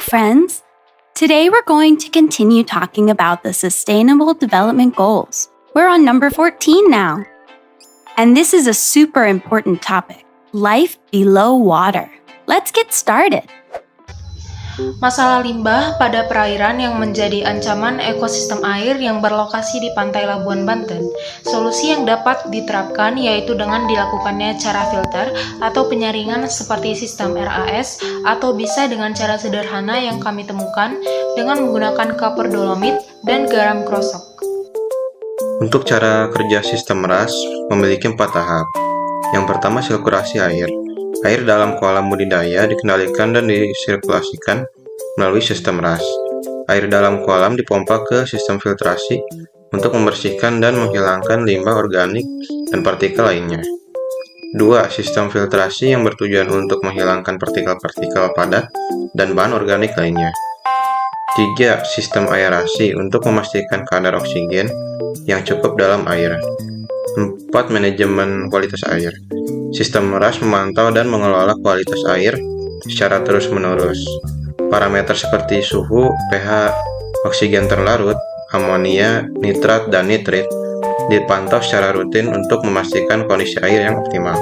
friends! Today we're going to continue talking about the Sustainable Development Goals. We're on number 14 now. And this is a super important topic, life below water. Let's get started. Masalah limbah pada perairan yang menjadi ancaman ekosistem air yang berlokasi di pantai Labuan Banten. Solusi yang dapat diterapkan yaitu dengan dilakukannya cara filter atau penyaringan seperti sistem RAS atau bisa dengan cara sederhana yang kami temukan dengan menggunakan kapur dolomit dan garam krosok. Untuk cara kerja sistem RAS memiliki 4 tahap. Yang pertama, sirkulasi air. Air dalam kolam budidaya dikendalikan dan disirkulasikan melalui sistem RAS. Air dalam kolam dipompa ke sistem filtrasi untuk membersihkan dan menghilangkan limbah organik dan partikel lainnya. 2. Sistem filtrasi yang bertujuan untuk menghilangkan partikel-partikel padat dan bahan organik lainnya. 3. Sistem aerasi untuk memastikan kadar oksigen yang cukup dalam air. 4. Manajemen kualitas air. Sistem RAS memantau dan mengelola kualitas air secara terus-menerus. Parameter seperti suhu, pH, oksigen terlarut, amonia, nitrat, dan nitrit dipantau secara rutin untuk memastikan kondisi air yang optimal.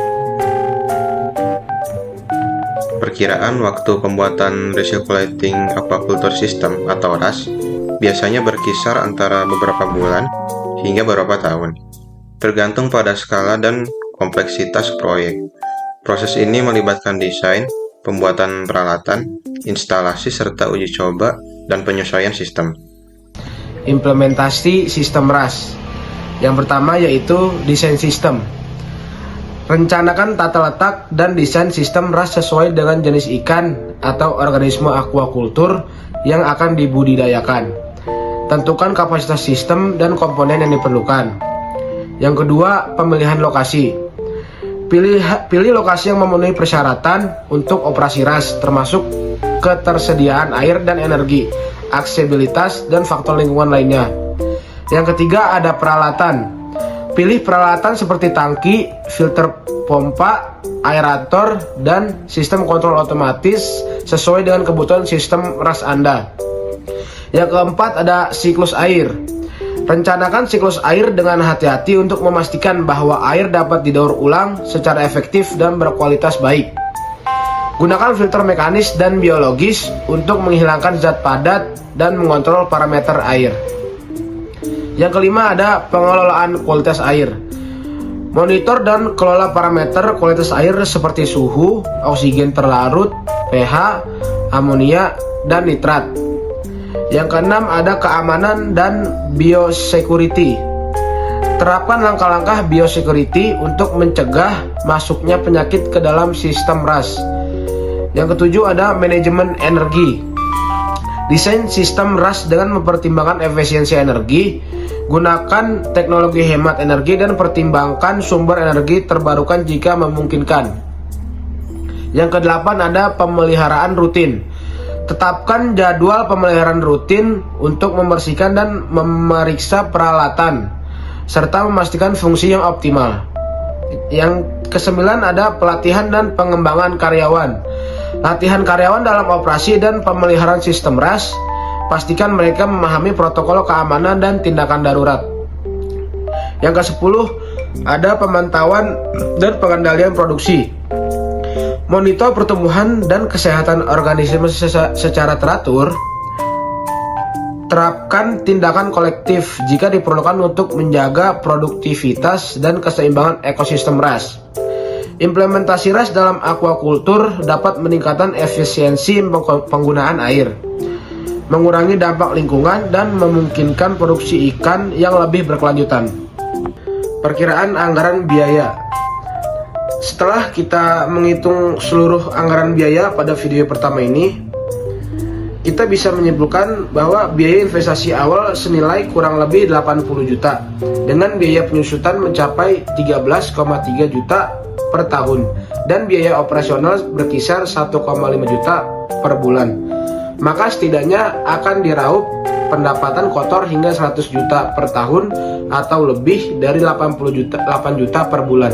Perkiraan waktu pembuatan Recirculating Aquaculture System atau RAS biasanya berkisar antara beberapa bulan hingga beberapa tahun, tergantung pada skala dan kompleksitas proyek. Proses ini melibatkan desain, pembuatan peralatan, instalasi serta uji coba dan penyesuaian sistem. Implementasi sistem RAS. Yang pertama yaitu desain sistem. Rencanakan tata letak dan desain sistem RAS sesuai dengan jenis ikan atau organisme aquaculture yang akan dibudidayakan. Tentukan kapasitas sistem dan komponen yang diperlukan. Yang kedua, pemilihan lokasi. Pilih lokasi yang memenuhi persyaratan untuk operasi RAS, termasuk ketersediaan air dan energi, aksesibilitas, dan faktor lingkungan lainnya. Yang ketiga, ada peralatan. Pilih peralatan seperti tangki, filter pompa, aerator, dan sistem kontrol otomatis sesuai dengan kebutuhan sistem RAS Anda. Yang keempat, ada siklus air. Rencanakan siklus air dengan hati-hati untuk memastikan bahwa air dapat didaur ulang secara efektif dan berkualitas baik. Gunakan filter mekanis dan biologis untuk menghilangkan zat padat dan mengontrol parameter air. Yang kelima, ada pengelolaan kualitas air. Monitor dan kelola parameter kualitas air seperti suhu, oksigen terlarut, pH, amonia, dan nitrat. Yang keenam, ada keamanan dan biosecurity. Terapkan langkah-langkah biosecurity untuk mencegah masuknya penyakit ke dalam sistem RAS. Yang ketujuh, ada manajemen energi. Desain sistem RAS dengan mempertimbangkan efisiensi energi. Gunakan teknologi hemat energi dan pertimbangkan sumber energi terbarukan jika memungkinkan. Yang kedelapan, ada pemeliharaan rutin. Tetapkan jadwal pemeliharaan rutin untuk membersihkan dan memeriksa peralatan, serta memastikan fungsi yang optimal. Yang kesembilan, ada pelatihan dan pengembangan karyawan. Latihan karyawan dalam operasi dan pemeliharaan sistem RAS. Pastikan mereka memahami protokol keamanan dan tindakan darurat. Yang ke-10, ada pemantauan dan pengendalian produksi. Monitor pertumbuhan dan kesehatan organisme secara teratur. Terapkan tindakan kolektif jika diperlukan untuk menjaga produktivitas dan keseimbangan ekosistem RAS. Implementasi RAS dalam aquaculture dapat meningkatkan efisiensi penggunaan air, mengurangi dampak lingkungan, dan memungkinkan produksi ikan yang lebih berkelanjutan. Perkiraan anggaran biaya. Setelah kita menghitung seluruh anggaran biaya pada video pertama ini, kita bisa menyimpulkan bahwa biaya investasi awal senilai kurang lebih 80 juta dengan biaya penyusutan mencapai 13,3 juta per tahun dan biaya operasional berkisar 1,5 juta per bulan. Maka setidaknya akan diraup pendapatan kotor hingga 100 juta per tahun atau lebih dari 8 juta per bulan.